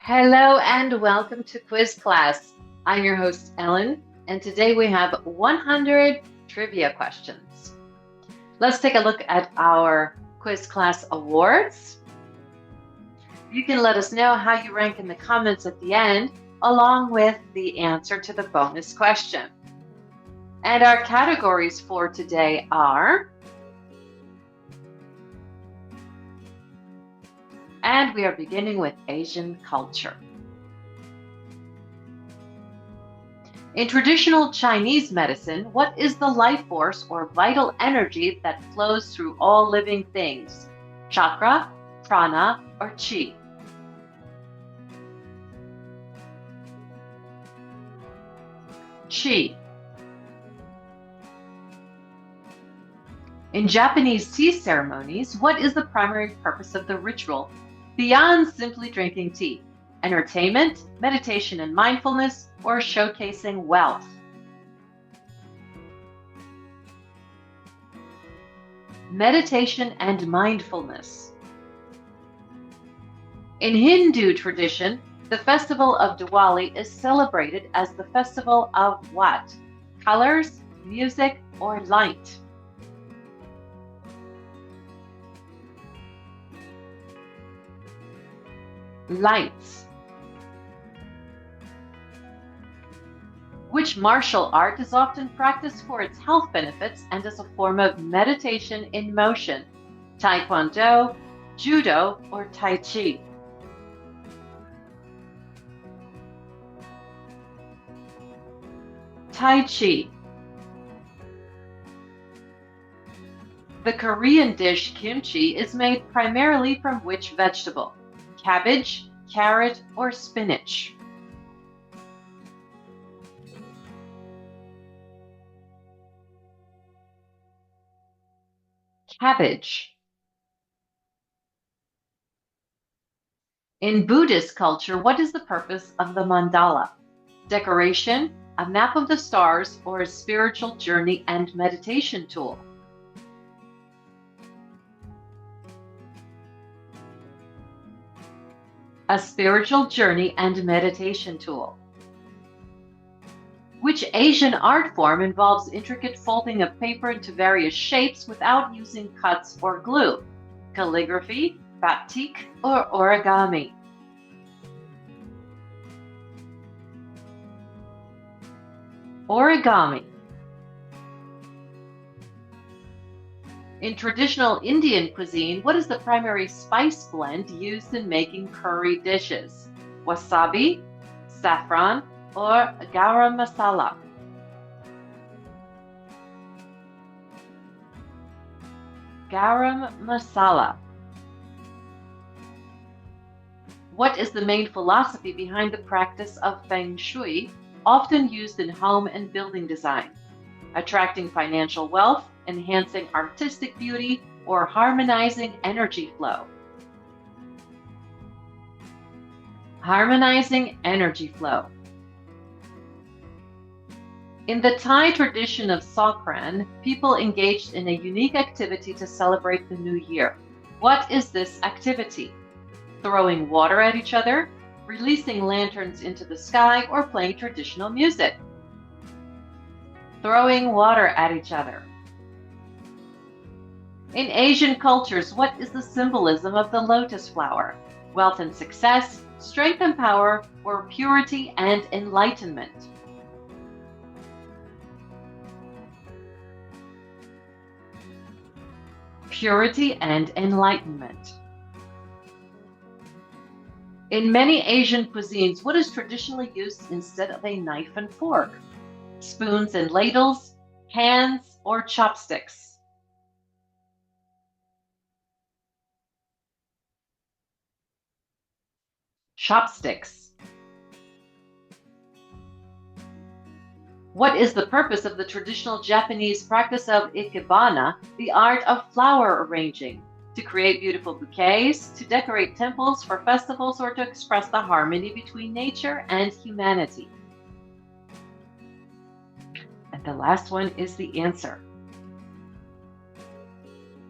Hello and welcome to Quiz Class. I'm your host, Ellen, and today we have 100 trivia questions. Let's take a look at our Quiz Class awards. You can let us know how you rank in the comments at the end, along with the answer to the bonus question. And our categories for today are, and we are beginning with Asian culture. In traditional Chinese medicine, what is the life force or vital energy that flows through all living things? Chakra, prana, or qi? Qi. In Japanese tea ceremonies, what is the primary purpose of the ritual beyond simply drinking tea? Entertainment, meditation and mindfulness, or showcasing wealth? Meditation and mindfulness. In Hindu tradition, the festival of Diwali is celebrated as the festival of what? Colors, music, or light? Lights. Which martial art is often practiced for its health benefits and as a form of meditation in motion? Taekwondo, Judo, or Tai Chi? Tai Chi. The Korean dish kimchi is made primarily from which vegetable? Cabbage, carrot, or spinach? Cabbage. In Buddhist culture, what is the purpose of the mandala? Decoration, a map of the stars, or a spiritual journey and meditation tool? A spiritual journey and meditation tool. Which Asian art form involves intricate folding of paper into various shapes without using cuts or glue? Calligraphy, batik, or origami? Origami. In traditional Indian cuisine, what is the primary spice blend used in making curry dishes? Wasabi, saffron, or garam masala? Garam masala. What is the main philosophy behind the practice of feng shui, often used in home and building design? Attracting financial wealth, enhancing artistic beauty, or harmonizing energy flow? Harmonizing energy flow. In the Thai tradition of Songkran, people engaged in a unique activity to celebrate the new year. What is this activity? Throwing water at each other, releasing lanterns into the sky, or playing traditional music? Throwing water at each other. In Asian cultures, what is the symbolism of the lotus flower? Wealth and success, strength and power, or purity and enlightenment? Purity and enlightenment. In many Asian cuisines, what is traditionally used instead of a knife and fork? Spoons and ladles, hands, or chopsticks? Chopsticks. What is the purpose of the traditional Japanese practice of ikebana, the art of flower arranging? To create beautiful bouquets, to decorate temples for festivals, or to express the harmony between nature and humanity? And the last one is the answer.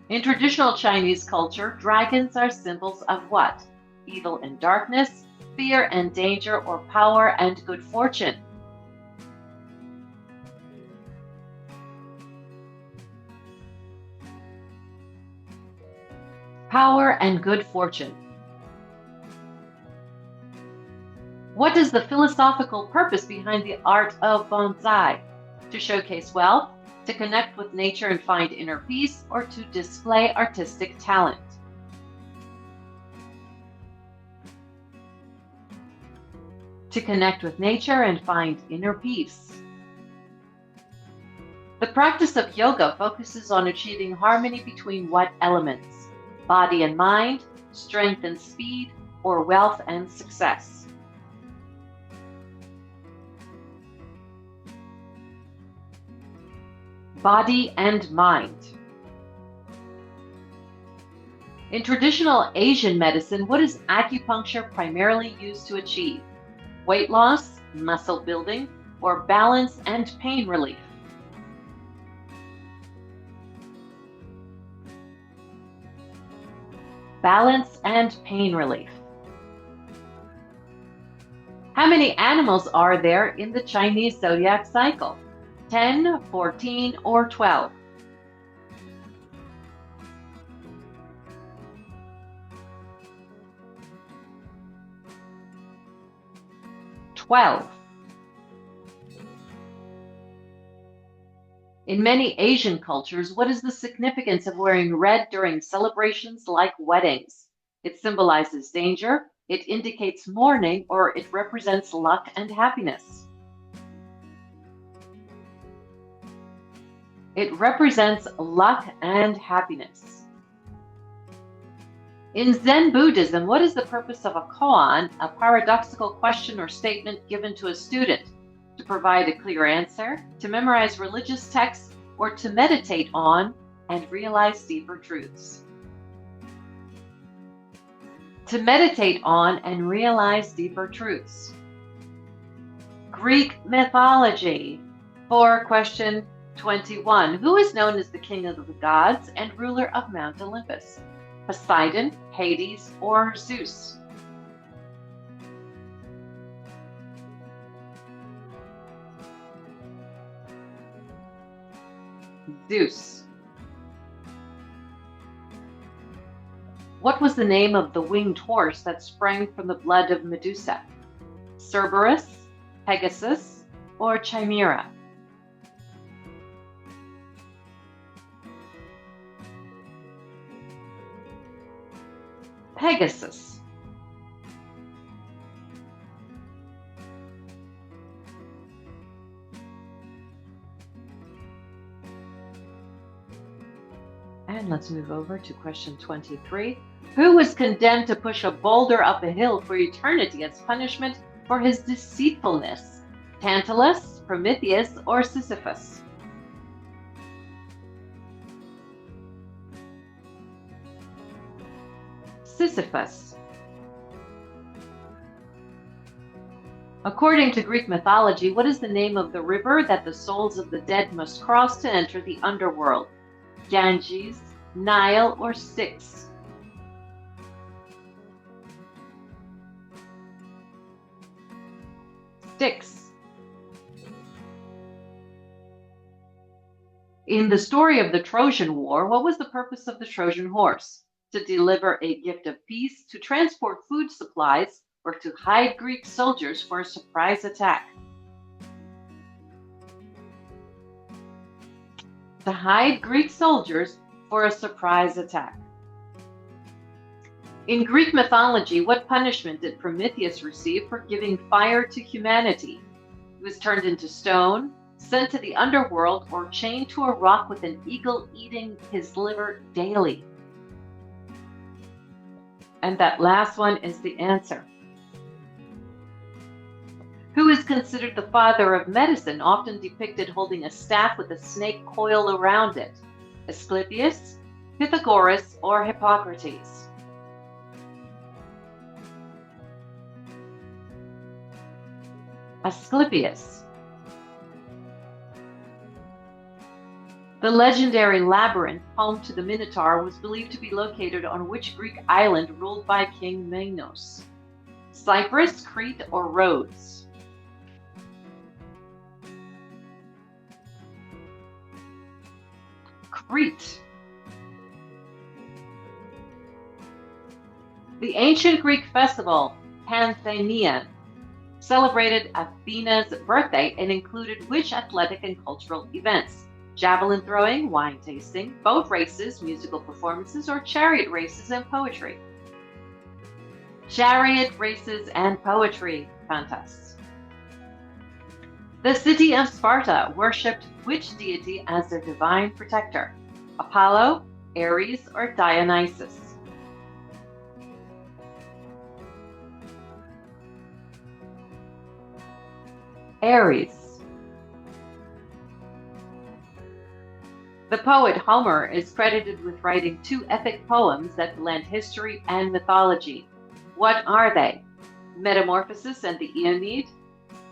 In traditional Chinese culture, dragons are symbols of what? Evil and darkness, fear and danger, or power and good fortune? Power and good fortune. What is the philosophical purpose behind the art of bonsai? To showcase wealth, to connect with nature and find inner peace, or to display artistic talent? To connect with nature and find inner peace. The practice of yoga focuses on achieving harmony between what elements? Body and mind, strength and speed, or wealth and success? Body and mind. In traditional Asian medicine, what is acupuncture primarily used to achieve? Weight loss, muscle building, or balance and pain relief? Balance and pain relief. How many animals are there in the Chinese zodiac cycle? 10, 14, or 12? 12. In many Asian cultures, what is the significance of wearing red during celebrations like weddings? It symbolizes danger, it indicates mourning, or it represents luck and happiness. It represents luck and happiness. In Zen Buddhism, what is the purpose of a koan, a paradoxical question or statement given to a student? To provide a clear answer, to memorize religious texts, or to meditate on and realize deeper truths? To meditate on and realize deeper truths. Greek mythology. For question 21. Who is known as the king of the gods and ruler of Mount Olympus? Poseidon, Hades, or Zeus? Zeus. What was the name of the winged horse that sprang from the blood of Medusa? Cerberus, Pegasus, or Chimera? Pegasus. And let's move over to question 23. Who was condemned to push a boulder up a hill for eternity as punishment for his deceitfulness? Tantalus, Prometheus, or Sisyphus? Sisyphus. According to Greek mythology, what is the name of the river that the souls of the dead must cross to enter the underworld? Ganges, Nile, or Styx? Styx. In the story of the Trojan War, what was the purpose of the Trojan horse? To deliver a gift of peace, to transport food supplies, or to hide Greek soldiers for a surprise attack? To hide Greek soldiers for a surprise attack. In Greek mythology, what punishment did Prometheus receive for giving fire to humanity? He was turned into stone, sent to the underworld, or chained to a rock with an eagle eating his liver daily? And that last one is the answer. Who is considered the father of medicine, often depicted holding a staff with a snake coiled around it? Asclepius, Pythagoras, or Hippocrates? Asclepius. The legendary labyrinth, home to the Minotaur, was believed to be located on which Greek island ruled by King Minos? Cyprus, Crete, or Rhodes? Crete. The ancient Greek festival, Pantheon, celebrated Athena's birthday and included which athletic and cultural events? Javelin throwing, wine tasting, boat races, musical performances, or chariot races and poetry? Chariot races and poetry contests. The city of Sparta worshipped which deity as their divine protector? Apollo, Ares, or Dionysus? Ares. The poet Homer is credited with writing 2 epic poems that blend history and mythology. What are they? Metamorphoses and the Aeneid,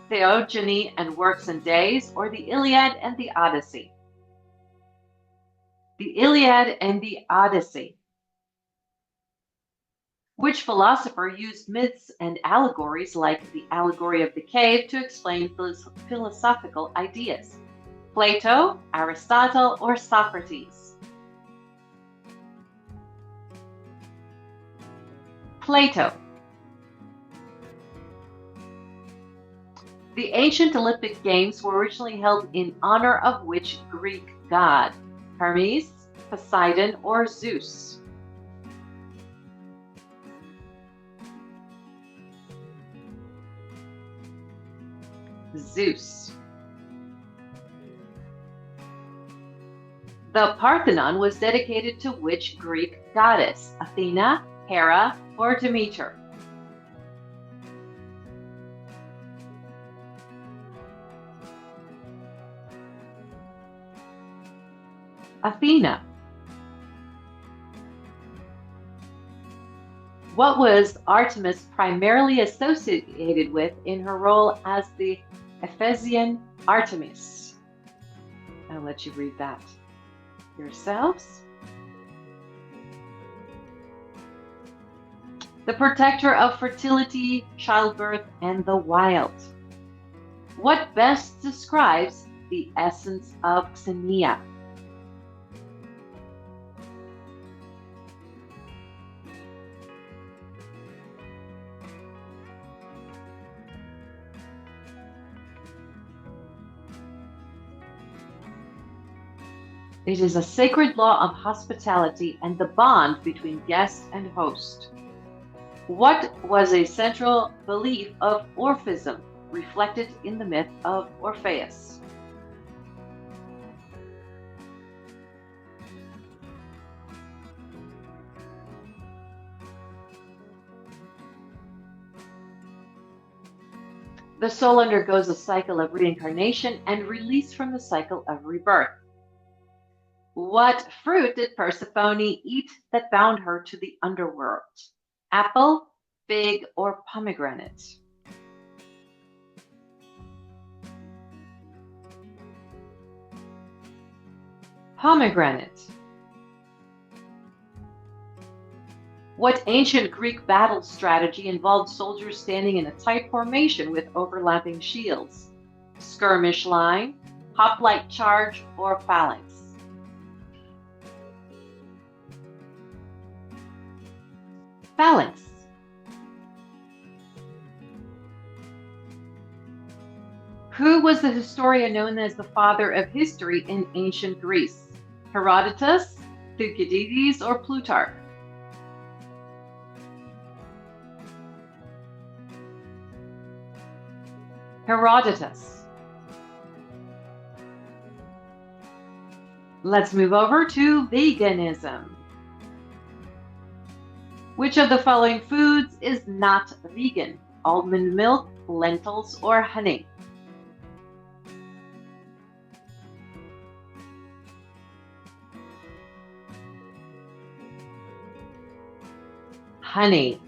Theogony and Works and Days, or the Iliad and the Odyssey? The Iliad and the Odyssey. Which philosopher used myths and allegories like the allegory of the cave to explain philosophical ideas? Plato, Aristotle, or Socrates? Plato. The ancient Olympic Games were originally held in honor of which Greek god? Hermes, Poseidon, or Zeus? Zeus. The Parthenon was dedicated to which Greek goddess? Athena, Hera, or Demeter? Athena. What was Artemis primarily associated with in her role as the Ephesian Artemis? I'll let you read that yourselves. The protector of fertility, childbirth, and the wild. What best describes the essence of Xenia? It is a sacred law of hospitality and the bond between guest and host. What was a central belief of Orphism reflected in the myth of Orpheus? The soul undergoes a cycle of reincarnation and release from the cycle of rebirth. What fruit did Persephone eat that bound her to the underworld? Apple, fig, or pomegranate? Pomegranate. What ancient Greek battle strategy involved soldiers standing in a tight formation with overlapping shields? Skirmish line, hoplite charge, or phalanx? Phalanx. Who was the historian known as the father of history in ancient Greece? Herodotus, Thucydides, or Plutarch? Herodotus. Let's move over to veganism. Which of the following foods is not vegan? Almond milk, lentils, or honey? Honey.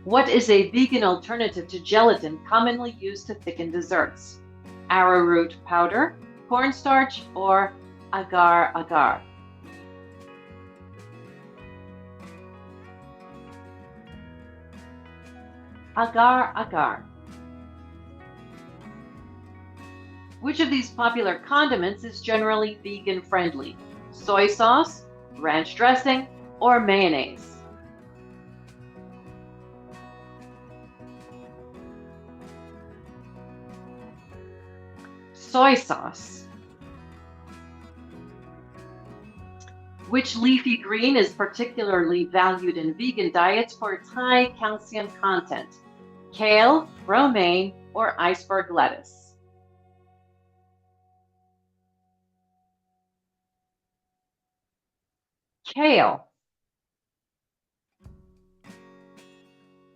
What is a vegan alternative to gelatin commonly used to thicken desserts? Arrowroot powder, cornstarch, or agar-agar? agar agar. Which of these popular condiments is generally vegan friendly? Soy sauce, ranch dressing, or mayonnaise? Soy sauce. Which leafy green is particularly valued in vegan diets for its high calcium content? Kale, romaine, or iceberg lettuce? Kale.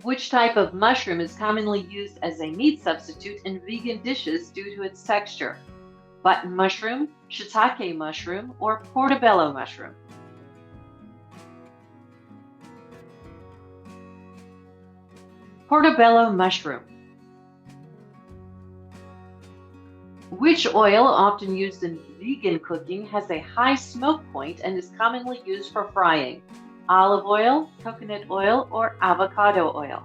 Which type of mushroom is commonly used as a meat substitute in vegan dishes due to its texture? Button mushroom, shiitake mushroom, or portobello mushroom? Portobello mushroom. Which oil, often used in vegan cooking, has a high smoke point and is commonly used for frying? Olive oil, coconut oil, or avocado oil?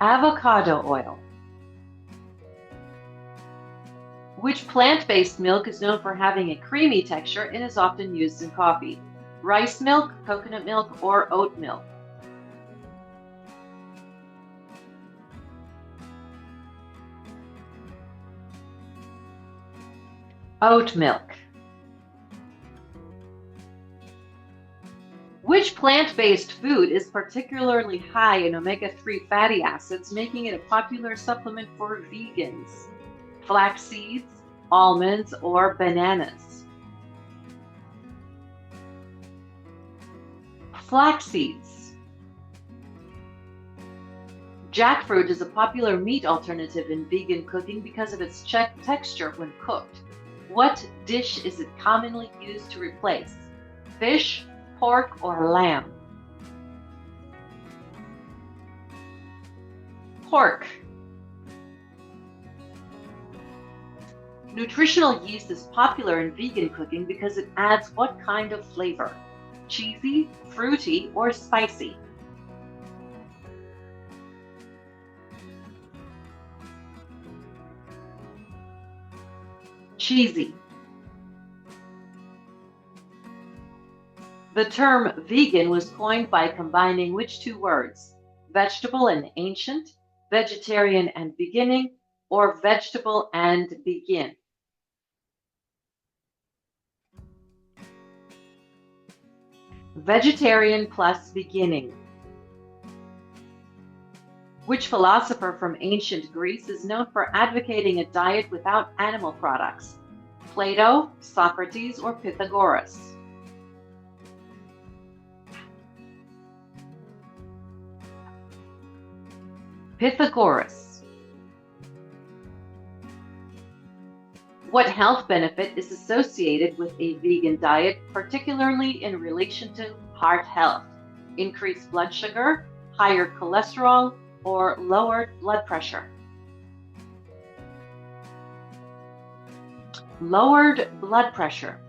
Avocado oil. Which plant-based milk is known for having a creamy texture and is often used in coffee? Rice milk, coconut milk, or oat milk? Oat milk. Which plant-based food is particularly high in omega-3 fatty acids, making it a popular supplement for vegans? Flax seeds, almonds, or bananas? Flax seeds. Jackfruit is a popular meat alternative in vegan cooking because of its texture when cooked. What dish is it commonly used to replace? Fish, pork, or lamb? Pork. Nutritional yeast is popular in vegan cooking because it adds what kind of flavor? Cheesy, fruity, or spicy? Cheesy. The term vegan was coined by combining which two words? Vegetable and ancient, vegetarian and beginning, or vegetable and begin? Vegetarian plus beginning. Which philosopher from ancient Greece is known for advocating a diet without animal products? Plato, Socrates, or Pythagoras? Pythagoras. What health benefit is associated with a vegan diet, particularly in relation to heart health? Increased blood sugar, higher cholesterol, or lowered blood pressure? Lowered blood pressure.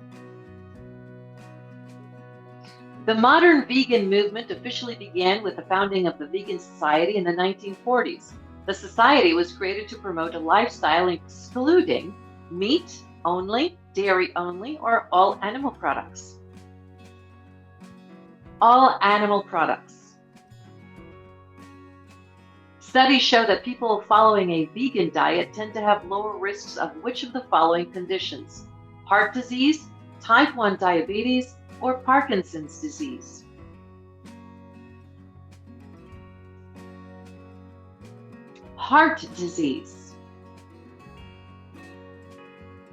The modern vegan movement officially began with the founding of the Vegan Society in the 1940s. The society was created to promote a lifestyle excluding meat only, dairy only, or all animal products. All animal products. Studies show that people following a vegan diet tend to have lower risks of which of the following conditions? Heart disease, type 1 diabetes, or Parkinson's disease? Heart disease.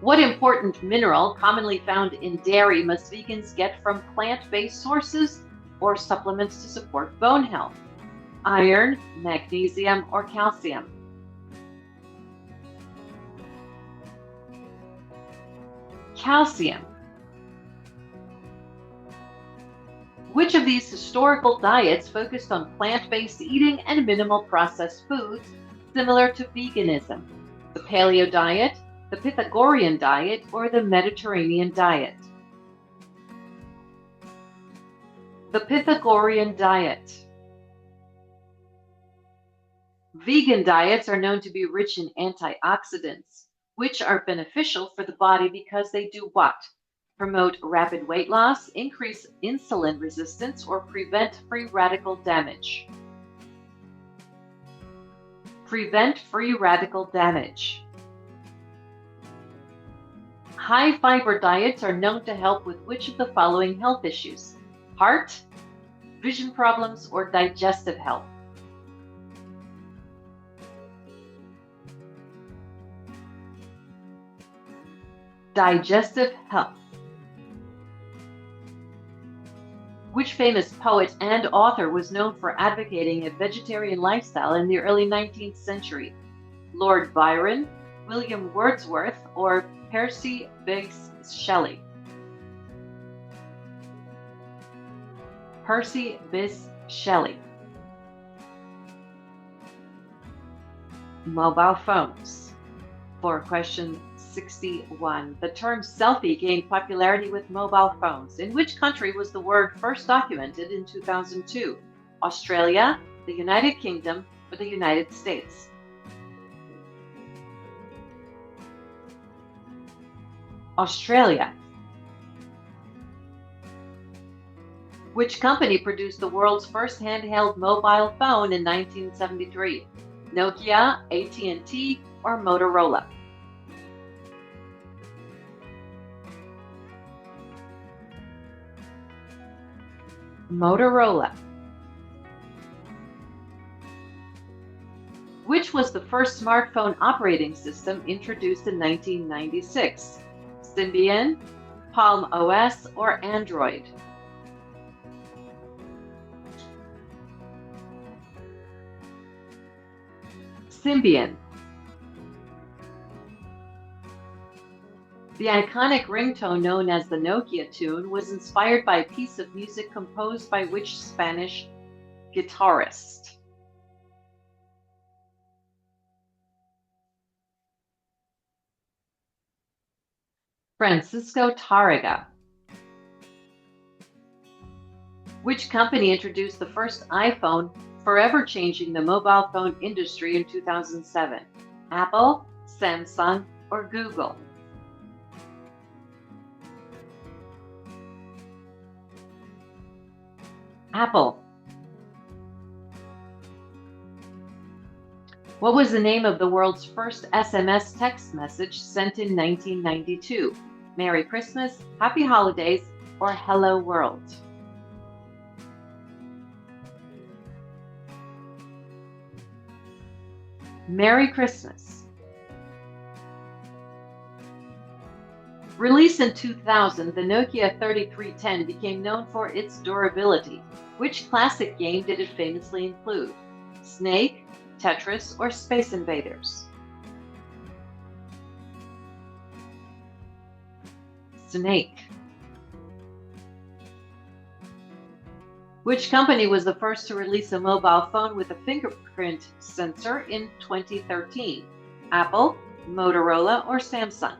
What important mineral commonly found in dairy must vegans get from plant-based sources or supplements to support bone health? Iron, magnesium, or calcium? Calcium. Which of these historical diets focused on plant-based eating and minimal processed foods, similar to veganism? The Paleo diet, the Pythagorean diet, or the Mediterranean diet? The Pythagorean diet. Vegan diets are known to be rich in antioxidants, which are beneficial for the body because they do what? Promote rapid weight loss, increase insulin resistance, or prevent free radical damage. Prevent free radical damage. High fiber diets are known to help with which of the following health issues? Heart, vision problems, or digestive health? Digestive health. Which famous poet and author was known for advocating a vegetarian lifestyle in the early 19th century? Lord Byron, William Wordsworth, or Percy Bysshe Shelley? Percy Bysshe Shelley. Mobile phones. For question 61. The term selfie gained popularity with mobile phones. In which country was the word first documented in 2002? Australia, the United Kingdom, or the United States? Australia. Which company produced the world's first handheld mobile phone in 1973? Nokia, AT&T, or Motorola? Motorola. Which was the first smartphone operating system introduced in 1996? Symbian, Palm OS, or Android? Symbian. The iconic ringtone known as the Nokia tune was inspired by a piece of music composed by which Spanish guitarist? Francisco Tárrega. Which company introduced the first iPhone, forever changing the mobile phone industry in 2007? Apple, Samsung, or Google? Apple. What was the name of the world's first SMS text message sent in 1992? Merry Christmas, Happy Holidays, or Hello World? Merry Christmas. Released in 2000, the Nokia 3310 became known for its durability. Which classic game did it famously include? Snake, Tetris, or Space Invaders? Snake. Which company was the first to release a mobile phone with a fingerprint sensor in 2013? Apple, Motorola, or Samsung?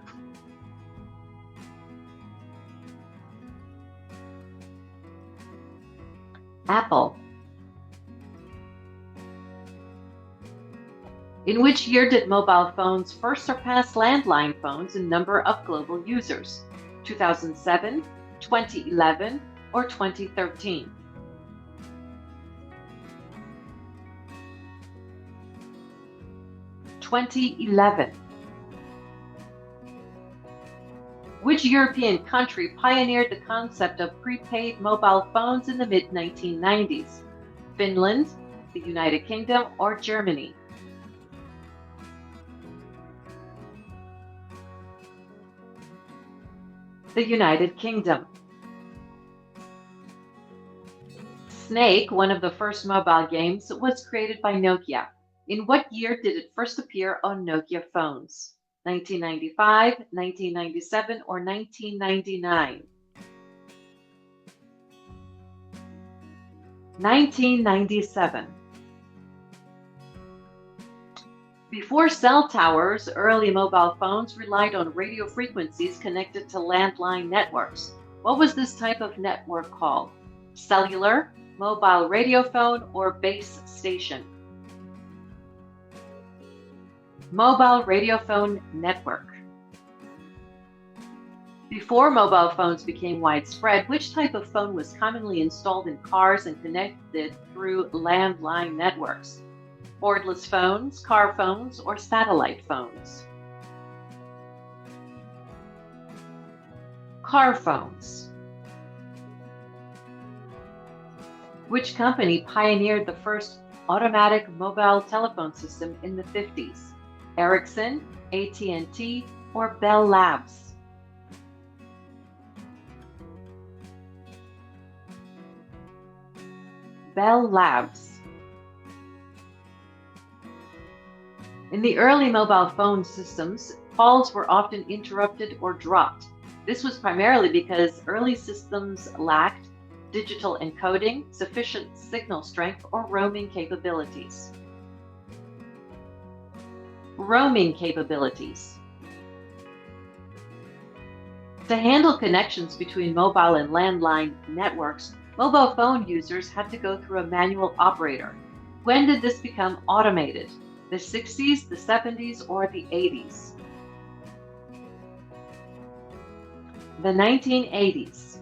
Apple. In which year did mobile phones first surpass landline phones in number of global users? 2007, 2011, or 2013? 2011. Which European country pioneered the concept of prepaid mobile phones in the mid-1990s? Finland, the United Kingdom, or Germany? The United Kingdom. Snake, one of the first mobile games, was created by Nokia. In what year did it first appear on Nokia phones? 1995, 1997, or 1999? 1997. Before cell towers, early mobile phones relied on radio frequencies connected to landline networks. What was this type of network called? cellular, mobile radio phone, or base station? Mobile radio phone network. Before mobile phones became widespread, which type of phone was commonly installed in cars and connected through landline networks? Cordless phones, car phones, or satellite phones? Car phones. Which company pioneered the first automatic mobile telephone system in the 50s? Ericsson, AT&T, or Bell Labs? Bell Labs. In the early mobile phone systems, calls were often interrupted or dropped. This was primarily because early systems lacked digital encoding, sufficient signal strength, or roaming capabilities. Roaming capabilities. To handle connections between mobile and landline networks, mobile phone users had to go through a manual operator. When did this become automated? The 60s, the 70s, or the 80s? The 1980s.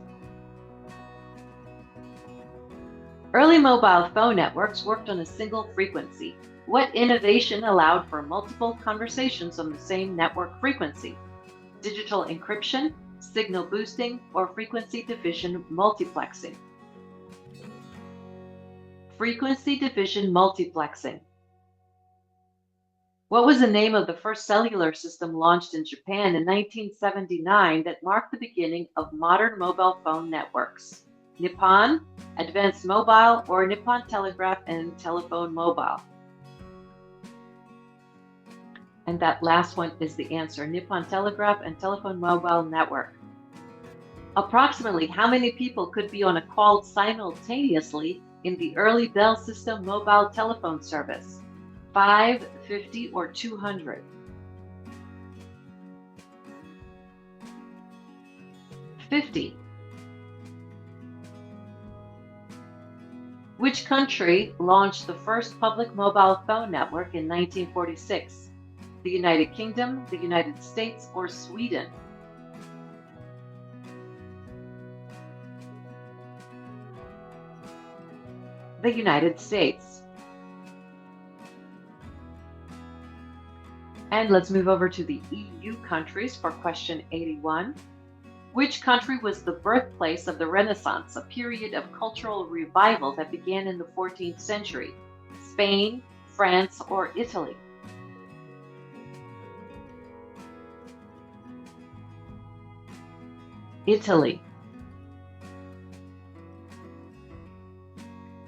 Early mobile phone networks worked on a single frequency. What innovation allowed for multiple conversations on the same network frequency? Digital encryption, signal boosting, or frequency division multiplexing? Frequency division multiplexing. What was the name of the first cellular system launched in Japan in 1979 that marked the beginning of modern mobile phone networks? Nippon, Advanced Mobile, or Nippon Telegraph and Telephone Mobile? And that last one is the answer, Nippon Telegraph and Telephone Mobile Network. Approximately how many people could be on a call simultaneously in the early Bell system mobile telephone service? 5, 50, or 200? 50. Which country launched the first public mobile phone network in 1946? The United Kingdom, the United States, or Sweden? The United States. And let's move over to the EU countries for question 81. Which country was the birthplace of the Renaissance, a period of cultural revival that began in the 14th century? Spain, France, or Italy? Italy.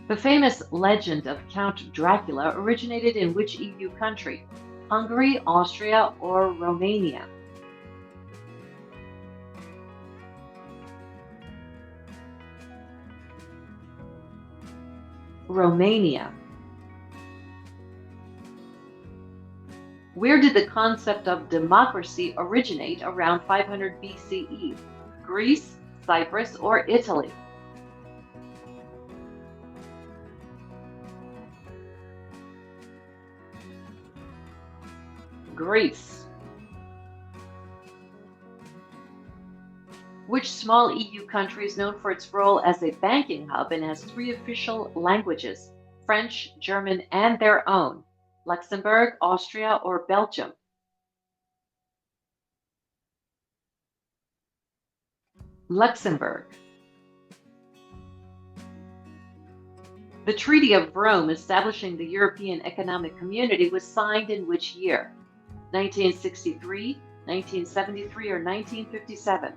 The famous legend of Count Dracula originated in which EU country? Hungary, Austria, or Romania? Romania. Where did the concept of democracy originate around 500 BCE? Greece, Cyprus, or Italy? Greece. Which small EU country is known for its role as a banking hub and has 3 official languages, French, German, and their own? Luxembourg, Austria, or Belgium? Luxembourg. The Treaty of Rome establishing the European Economic Community was signed in which year? 1963, 1973, or 1957?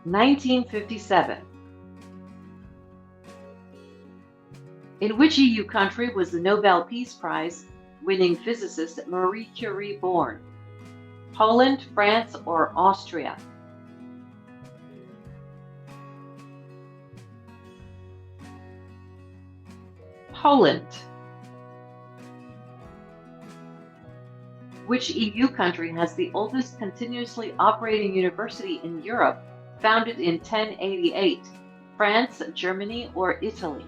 1957. In which EU country was the Nobel Peace Prize winning physicist Marie Curie born? Poland, France, or Austria? Poland. Which EU country has the oldest continuously operating university in Europe, founded in 1088? France, Germany, or Italy?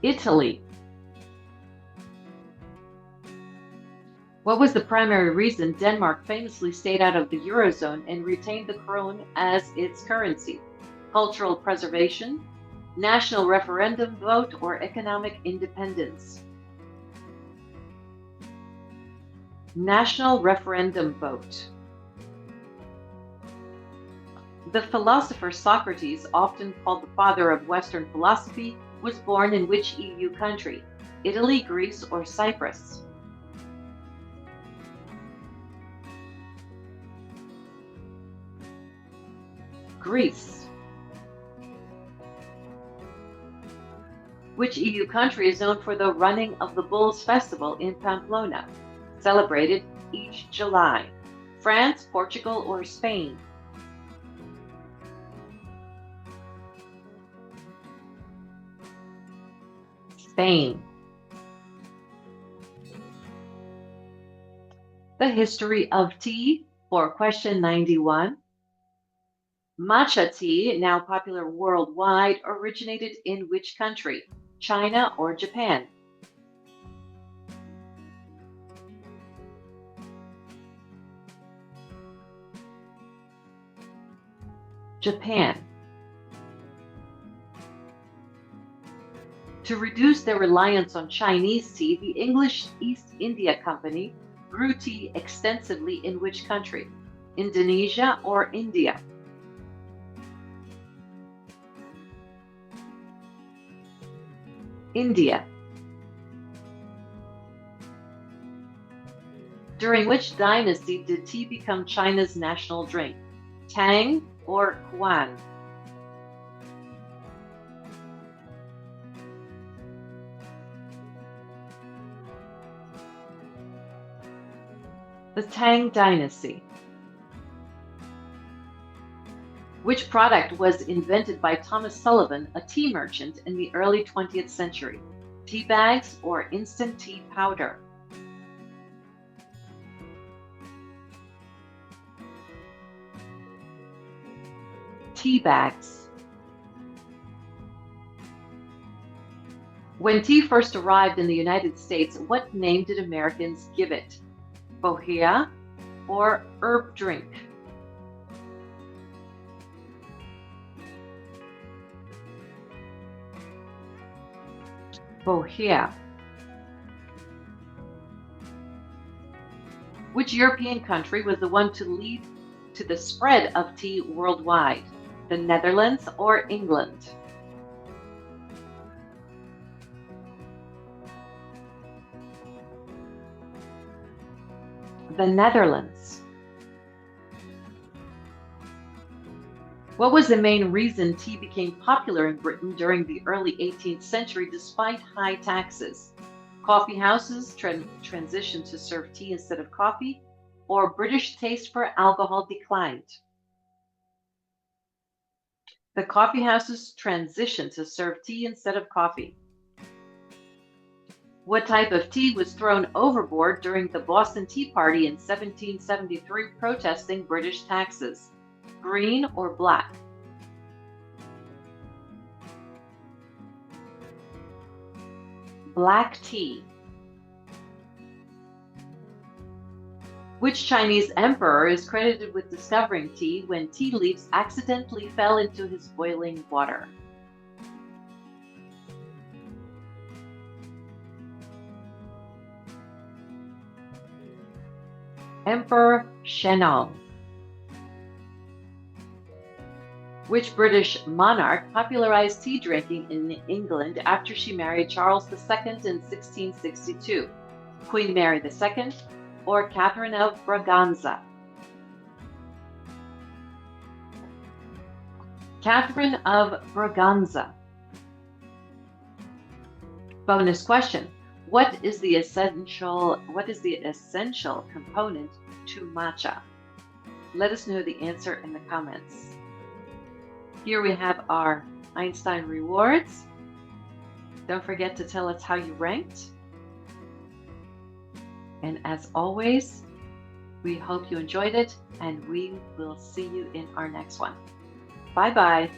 Italy. What was the primary reason Denmark famously stayed out of the Eurozone and retained the krone as its currency? Cultural preservation, national referendum vote, or economic independence? National referendum vote. The philosopher Socrates, often called the father of Western philosophy, was born in which EU country? Italy, Greece, or Cyprus? Greece. Which EU country is known for the running of the Bulls Festival in Pamplona, celebrated each July? France, Portugal, or Spain? Spain. The history of tea for question 91. Matcha tea, now popular worldwide, originated in which country? China or Japan? Japan. To reduce their reliance on Chinese tea, the English East India Company grew tea extensively in which country? Indonesia or India? India. During which dynasty did tea become China's national drink? Tang or Yuan? The Tang dynasty. Which product was invented by Thomas Sullivan, a tea merchant, in the early 20th century? Tea bags or instant tea powder? Tea bags. When tea first arrived in the United States, what name did Americans give it? Bohea or herb drink? Bohea. Which European country was the one to lead to the spread of tea worldwide? The Netherlands or England? The Netherlands. What was the main reason tea became popular in Britain during the early 18th century despite high taxes? Coffee houses transitioned to serve tea instead of coffee, or British taste for alcohol declined? The coffee houses transitioned to serve tea instead of coffee. What type of tea was thrown overboard during the Boston Tea Party in 1773 protesting British taxes? Green or black? Black tea. Which Chinese emperor is credited with discovering tea when tea leaves accidentally fell into his boiling water? Emperor Shennong. Which British monarch popularized tea drinking in England after she married Charles II in 1662? Queen Mary II or Catherine of Braganza? Catherine of Braganza. Bonus question. What is the essential component to matcha? Let us know the answer in the comments. Here we have our Einstein rewards. Don't forget to tell us how you ranked. And as always, we hope you enjoyed it, and we will see you in our next one. Bye-bye.